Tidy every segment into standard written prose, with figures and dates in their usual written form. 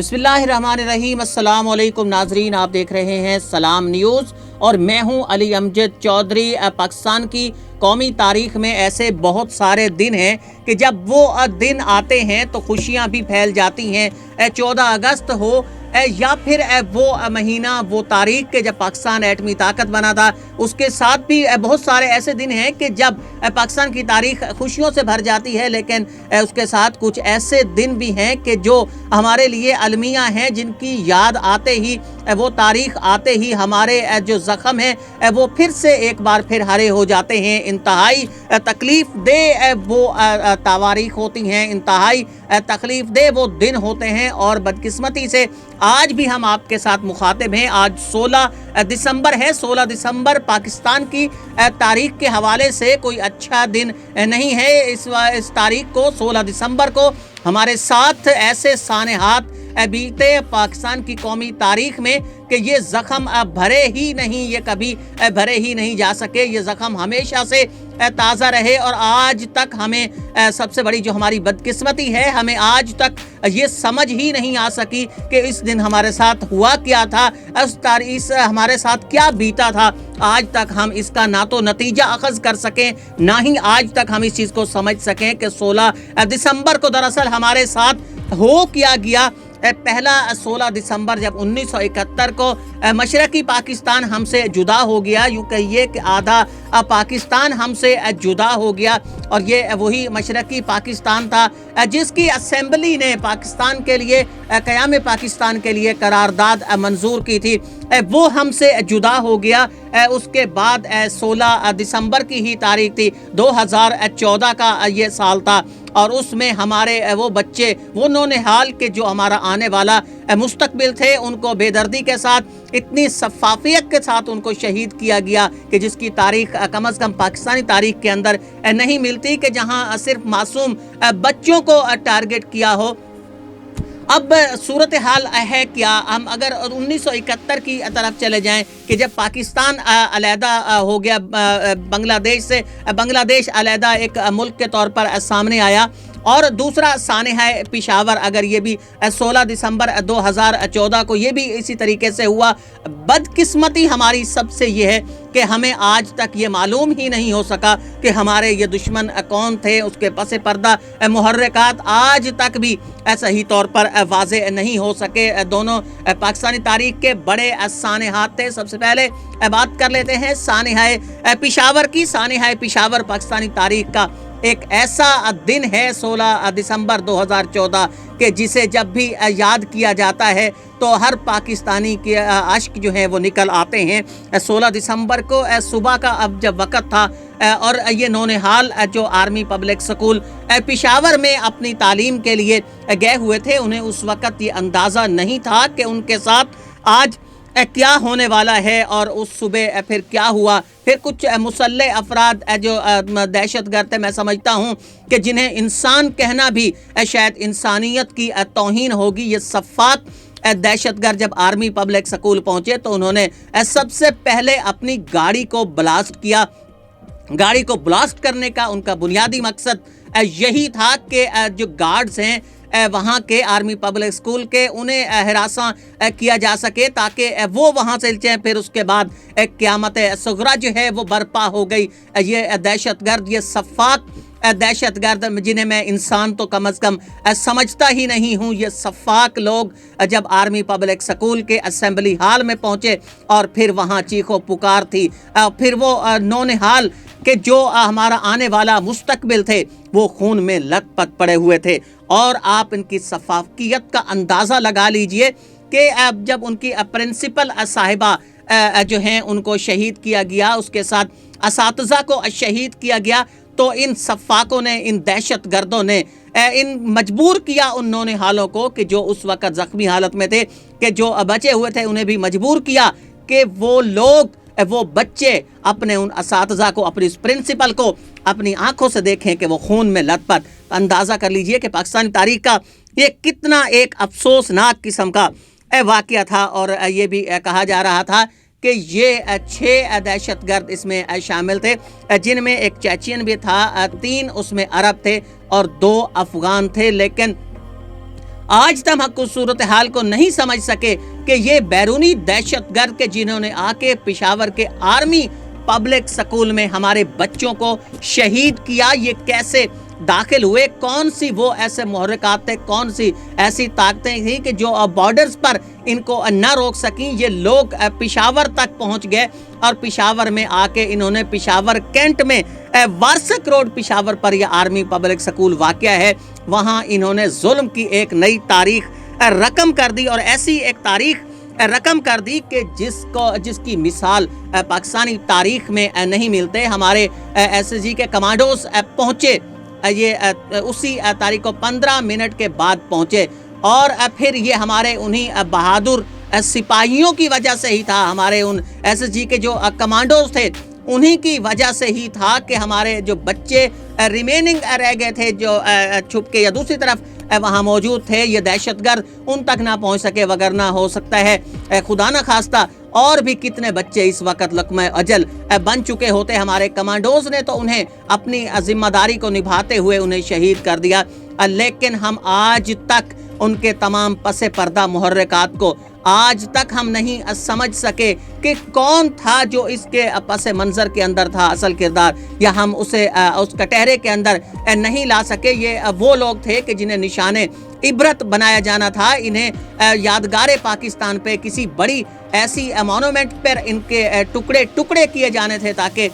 बिस्मिल्लाहिर्रहमानिर्रहीम। अस्सलाम वालेकुम नाजरीन, आप देख रहे हैं सलाम न्यूज़ और मैं हूं अली अमजद चौधरी। पाकिस्तान की कौमी तारीख में ऐसे बहुत सारे दिन हैं कि जब वो दिन आते हैं तो खुशियां भी फैल जाती हैं। 14 अगस्त हो या फिर वो महीना, वो तारीख के जब पाकिस्तान एटमी ताकत बना था, उसके साथ भी बहुत सारे ऐसे दिन हैं कि जब पाकिस्तान की तारीख खुशियों से भर जाती है, लेकिन उसके साथ कुछ ऐसे दिन भी हैं कि जो हमारे लिए अलमिया हैं, जिनकी याद आते ही, वो तारीख आते ही हमारे जो ज़ख्म हैं वो फिर से एक बार फिर हरे हो जाते हैं। इंतहाई तकलीफ़ दे वो तारीख होती हैं, इंतहाई तकलीफ़ दे वो दिन होते हैं। और बदकिस्मती से आज भी हम आपके साथ मुखातिब हैं। आज 16 दिसंबर है। 16 दिसंबर पाकिस्तान की तारीख के हवाले से कोई अच्छा दिन नहीं है। इस तारीख को, 16 दिसंबर को, हमारे साथ ऐसे सानेहात बीते पाकिस्तान की कौमी तारीख में कि ये ज़ख्म भरे ही नहीं, ये कभी भरे ही नहीं जा सके। ये ज़ख्म हमेशा से ताज़ा रहे और आज तक हमें सबसे बड़ी जो हमारी बदकिस्मती है, हमें आज तक ये समझ ही नहीं आ सकी कि इस दिन हमारे साथ हुआ क्या था, इस हमारे साथ क्या बीता था। आज तक हम इसका ना तो नतीजा अखज़ कर सकें, ना ही आज तक हम इस चीज़ को समझ सकें कि 16 दिसंबर को दरअसल हमारे साथ हो क्या गया। पहला 16 दिसंबर जब 1971 को मशरक़ी पाकिस्तान हमसे जुदा हो गया, यूँ कहिए कि आधा पाकिस्तान हमसे जुदा हो गया। और ये वही मशरक़ी पाकिस्तान था जिसकी असेंबली ने पाकिस्तान के लिए, क़याम पाकिस्तान के लिए करारदाद मंजूर की थी, वो हमसे जुदा हो गया। उसके बाद 16 दिसंबर की ही तारीख थी, 2014 का ये साल था। और उसमें हमारे वो बच्चे, वो नौनिहाल के जो हमारा आने वाला मुस्तकबिल थे, उनको बेदर्दी के साथ, इतनी शफ़ाफ़ियत के साथ उनको शहीद किया गया कि जिसकी तारीख कम अज़ कम पाकिस्तानी तारीख के अंदर नहीं मिलती, कि जहां सिर्फ मासूम बच्चों को टारगेट किया हो। अब सूरत हाल है क्या, हम अगर 1971 की तरफ चले जाएं कि जब पाकिस्तान अलहदा हो गया बांग्लादेश से, बांग्लादेश अलहदा एक मुल्क के तौर पर सामने आया। और दूसरा सानहा पेशावर, अगर ये भी 16 दिसंबर 2014 को ये भी इसी तरीके से हुआ। बदकिस्मती हमारी सबसे ये है कि हमें आज तक ये मालूम ही नहीं हो सका कि हमारे ये दुश्मन कौन थे। उसके पस पर्दा मुहर्रिकात आज तक भी सही तौर पर वाज़े नहीं हो सके। दोनों पाकिस्तानी तारीख के बड़े सानेहात थे। सबसे पहले बात कर लेते हैं सानहा पेशावर की। सानहा पेशावर पाकिस्तानी तारीख का एक ऐसा दिन है 16 दिसंबर 2014 कि जिसे जब भी याद किया जाता है तो हर पाकिस्तानी के अश्क जो हैं वो निकल आते हैं। 16 दिसंबर को सुबह का अब जब वक़्त था और ये नौनिहाल जो आर्मी पब्लिक स्कूल पेशावर में अपनी तालीम के लिए गए हुए थे, उन्हें उस वक़्त ये अंदाज़ा नहीं था कि उनके साथ आज क्या होने वाला है। और उस सुबह फिर क्या हुआ, फिर कुछ मुसल्लह अफराद जो दहशतगर्द थे, मैं समझता हूँ कि जिन्हें इंसान कहना भी शायद इंसानियत की तौहीन होगी। ये सफ़ाक दहशतगर्द जब आर्मी पब्लिक स्कूल पहुँचे तो उन्होंने सबसे पहले अपनी गाड़ी को ब्लास्ट किया। गाड़ी को ब्लास्ट करने का उनका बुनियादी मकसद यही था कि जो गार्ड्स हैं वहाँ के आर्मी पब्लिक स्कूल के, उन्हें हिरासा किया जा सके ताकि वो वहाँ से चलें। फिर उसके बाद एक क़यामत सुगरा जो है वो बर्पा हो गई। ये दहशतगर्द, ये सफ़ाक दहशतगर्द, जिन्हें मैं इंसान तो कम अज़ कम समझता ही नहीं हूँ, ये सफ़ाक लोग जब आर्मी पब्लिक स्कूल के असेंबली हाल में पहुँचे और फिर वहाँ चीखो पुकार थी। फिर वो नौनिहाल कि जो हमारा आने वाला मुस्तकबिल थे वो खून में लथपथ पड़े हुए थे। और आप इनकी सफ़ाकियत का अंदाज़ा लगा लीजिए कि जब उनकी प्रिंसिपल साहिबा जो हैं उनको शहीद किया गया, उसके साथ असातिज़ा को शहीद किया गया, तो इन सफ़ाकों ने, इन दहशतगर्दों ने इन मजबूर किया उन नौनिहालों को कि जो उस वक़्त ज़ख्मी हालत में थे, कि जो बचे हुए थे, उन्हें भी मजबूर किया कि वो लोग, वो बच्चे अपने उन असातिज़ा को, अपनी उस प्रिंसिपल को अपनी आंखों से देखें कि वो खून में लथपथ। अंदाज़ा कर लीजिए कि पाकिस्तानी तारीख का ये कितना एक अफसोसनाक किस्म का वाक़या था। और ये भी कहा जा रहा था कि ये 6 दहशतगर्द इसमें शामिल थे, जिनमें एक चेचियन भी था, 3 उसमें अरब थे और 2 अफ़गान थे। लेकिन आज तक हम उस सूरत हाल को नहीं समझ सके कि ये बैरूनी दहशतगर्द के जिन्होंने आके पेशावर के आर्मी पब्लिक स्कूल में हमारे बच्चों को शहीद किया, ये कैसे दाखिल हुए, कौन सी वो ऐसे मुहर्रिकात थे, कौन सी ऐसी ताकतें थी कि जो बॉर्डर्स पर इनको न रोक सकी। ये लोग पेशावर तक पहुंच गए और पेशावर में आके इन्होंने पेशावर कैंट में वारसक रोड पेशावर पर यह आर्मी पब्लिक स्कूल वाक़या है, वहाँ इन्होंने जुल्म की एक नई तारीख रकम कर दी और ऐसी एक तारीख रकम कर दी कि जिसकी मिसाल पाकिस्तानी तारीख में नहीं मिलते। हमारे एसएसजी के कमांडोज पहुँचे, ये उसी तारीख को 15 मिनट के बाद पहुँचे और फिर ये हमारे उन्हीं बहादुर सिपाहियों की वजह से ही था, हमारे उन एसएसजी के जो कमांडोज थे उन्हीं की वजह से ही था कि हमारे जो बच्चे रिमेनिंग रह गए थे जो छुप के या दूसरी तरफ वहाँ मौजूद थे, ये दहशतगर्द उन तक ना पहुँच सके, वगरना हो सकता है खुदा न खास्ता और भी कितने बच्चे इस वक्त लकमे अजल बन चुके होते। हमारे कमांडोज ने तो उन्हें अपनी जिम्मेदारी को निभाते हुए उन्हें शहीद कर दिया, लेकिन हम आज तक उनके तमाम पसे पर्दा मुहर्रिकात को आज तक हम नहीं समझ सके कि कौन था जो इसके पसे मंजर के अंदर था असल किरदार, या हम उसे उस कटहरे के अंदर नहीं ला सके। ये वो लोग थे कि जिन्हें निशाने इबरत बनाया जाना था, इन्हें यादगार पाकिस्तान पे किसी बड़ी ऐसी मोनूमेंट पर इनके टुकड़े टुकड़े किए जाने थे ताकि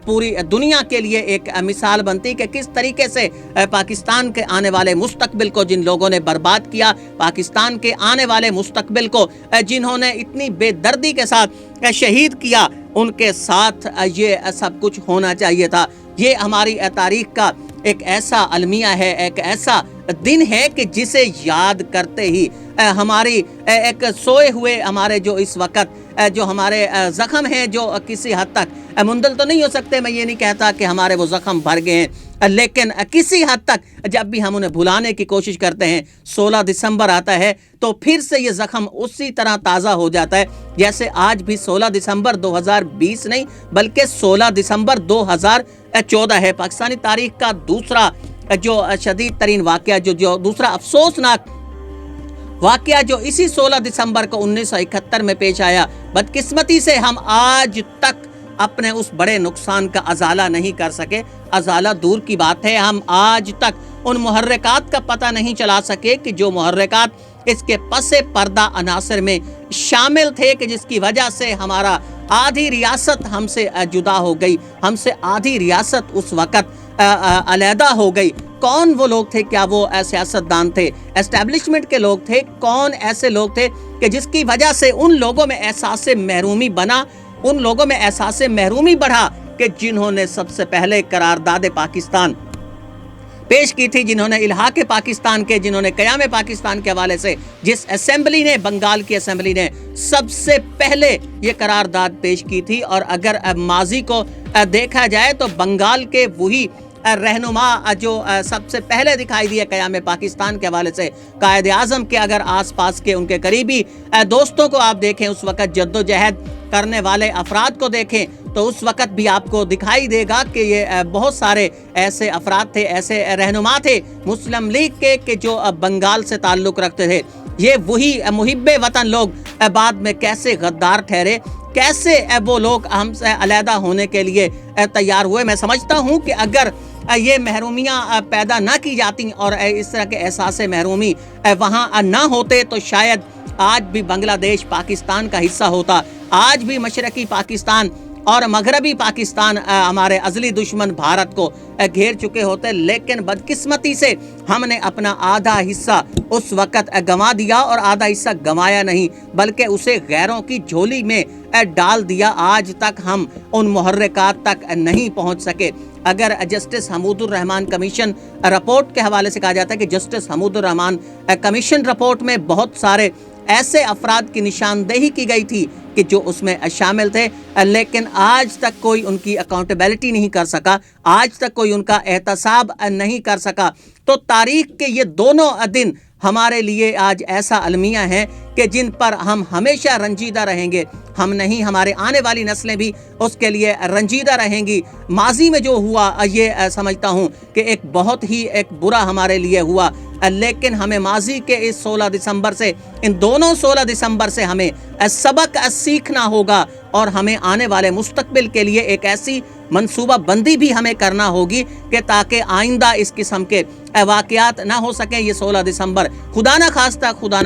पूरी दुनिया के लिए एक मिसाल बनती कि किस तरीके से पाकिस्तान के आने वाले मुस्तकबिल को जिन लोगों ने बर्बाद किया, पाकिस्तान के आने वाले मुस्तकबिल को जिन्होंने इतनी बेदर्दी के साथ शहीद किया, उनके साथ ये सब कुछ होना चाहिए था। ये हमारी तारीख का एक ऐसा अलमिया है, एक ऐसा दिन है कि जिसे याद करते ही हमारी एक सोए हुए हमारे जो इस वक्त जो हमारे ज़ख्म हैं जो किसी हद तक मुंदल तो नहीं हो सकते, मैं ये नहीं कहता कि हमारे वो ज़ख्म भर गए हैं, लेकिन किसी हद तक जब भी हम उन्हें भुलाने की कोशिश करते हैं, 16 दिसंबर आता है तो फिर से ये ज़ख्म उसी तरह ताज़ा हो जाता है जैसे आज भी 16 दिसंबर 2020 नहीं बल्कि 16 दिसंबर 2014 है। पाकिस्तानी तारीख का दूसरा जो शदीद तरीन वाक़या जो दूसरा अफसोसनाक वाक़या जो इसी 16 दिसंबर को 1971 में पेश आया, बदकिस्मती से हम आज तक अपने उस बड़े नुकसान का अजाला नहीं कर सके। अजाला दूर की बात है, हम आज तक उन मुहर्रिकात का पता नहीं चला सके कि जो मुहर्रिकात इसके पसे पर्दा अनासर में शामिल थे कि जिसकी वजह से हमारा आधी रियासत हमसे जुदा हो गई, हमसे आधी रियासत उस वक़्त अलहदा हो गई। कौन वो लोग थे? क्या वो सियासतदान थे, एस्टेब्लिशमेंट के लोग थे? कौन ऐसे लोग थे कि जिसकी वजह से उन लोगों में एहसास महरूमी बना, उन लोगों में एहसास महरूमी बढ़ा कि जिन्होंने सबसे पहले करारदाद पाकिस्तान पेश की थी, जिन्होंने इल्हाक़ पाकिस्तान के, जिन्होंने क़याम पाकिस्तान के हवाले से जिस असेंबली ने, बंगाल की असेंबली ने सबसे पहले ये करारदाद पेश की थी। और अगर माजी को देखा जाए तो बंगाल के वही रहनुमा जो सबसे पहले दिखाई दिए क़याम पाकिस्तान के हवाले से, कायद आज़म के अगर आसपास के उनके करीबी दोस्तों को आप देखें, उस वक़्त जद्दोजहद करने वाले अफराद को देखें तो उस वक़्त भी आपको दिखाई देगा कि ये बहुत सारे ऐसे अफराद थे, ऐसे रहनुमा थे मुस्लिम लीग के जो बंगाल से ताल्लुक़ रखते थे। ये वही मुहिब्बे वतन लोग बाद में कैसे गद्दार ठहरे, कैसे वो लोग हमसे अलहदा होने के लिए तैयार हुए। मैं समझता हूँ कि अगर ये महरूमियाँ पैदा ना की जाती और इस तरह के एहसास महरूमी वहाँ ना होते तो शायद आज भी बांग्लादेश पाकिस्तान का हिस्सा होता, आज भी मशरकी पाकिस्तान और मगरबी पाकिस्तान हमारे अज़ली दुश्मन भारत को घेर चुके होते। लेकिन बदकिस्मती से हमने अपना आधा हिस्सा उस वक़्त गंवा दिया, और आधा हिस्सा गंवाया नहीं बल्कि उसे गैरों की झोली में डाल दिया। आज तक हम उन मुहर्रिकात तक नहीं पहुँच सके। अगर justice Hamoodur Rahman commission report के हवाले से कहा जाता है कि justice Hamoodur Rahman commission report में बहुत सारे ऐसे अफराद की निशानदेही की गई थी कि जो उसमें शामिल थे, लेकिन आज तक कोई उनकी अकाउंटेबिलिटी नहीं कर सका, आज तक कोई उनका एहतसाब नहीं कर सका। तो तारीख के ये दोनों दिन हमारे लिए आज ऐसा अलमिया है कि जिन पर हम हमेशा रंजीदा रहेंगे। हम नहीं, हमारे आने वाली नस्लें भी उसके लिए रंजीदा रहेंगी। माजी में जो हुआ ये समझता हूँ कि एक बहुत ही एक बुरा हमारे लिए हुआ, लेकिन हमें माजी के इस 16 दिसंबर से, इन दोनों 16 दिसंबर से हमें सबक सीखना होगा और हमें आने वाले मुस्तकबिल के लिए एक ऐसी मनसूबा बंदी भी हमें करना होगी कि ताकि आइंदा इस किस्म के वाक़यात ना हो सकें। ये 16 दिसंबर खुदा न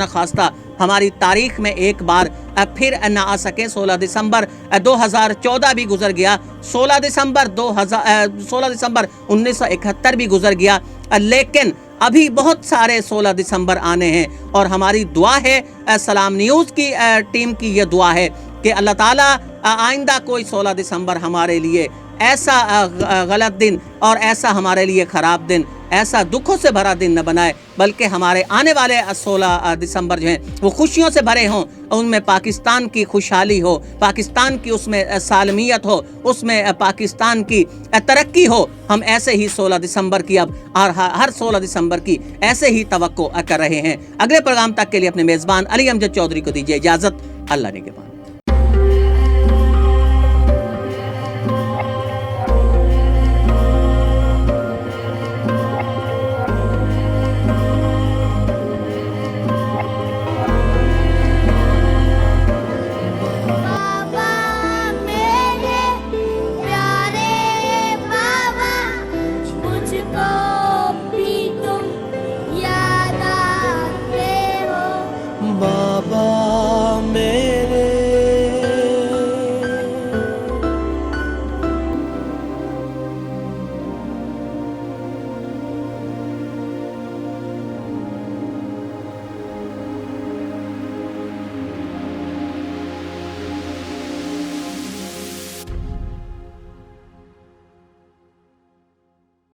खास्ता हमारी तारीख में एक बार फिर ना आ सके। 16 दिसंबर 2014 भी गुजर गया, 16 दिसंबर 1971 भी गुजर गया, लेकिन अभी बहुत सारे 16 दिसंबर आने हैं और हमारी दुआ है, सलाम न्यूज़ की टीम की ये दुआ है कि अल्लाह ताला आइंदा कोई 16 दिसंबर हमारे लिए ऐसा गलत दिन और ऐसा हमारे लिए ख़राब दिन, ऐसा दुखों से भरा दिन न बनाए, बल्कि हमारे आने वाले 16 दिसंबर जो हैं वो खुशियों से भरे हों, उनमें पाकिस्तान की खुशहाली हो, पाकिस्तान की उसमें सालमियत हो, उसमें पाकिस्तान की तरक्की हो। हम ऐसे ही 16 दिसंबर की अब और हर 16 दिसंबर की ऐसे ही तवक्को कर रहे हैं। अगले प्रोग्राम तक के लिए अपने मेज़बान अली अमजद चौधरी को दीजिए इजाज़त। अल्लाह ने के बाद।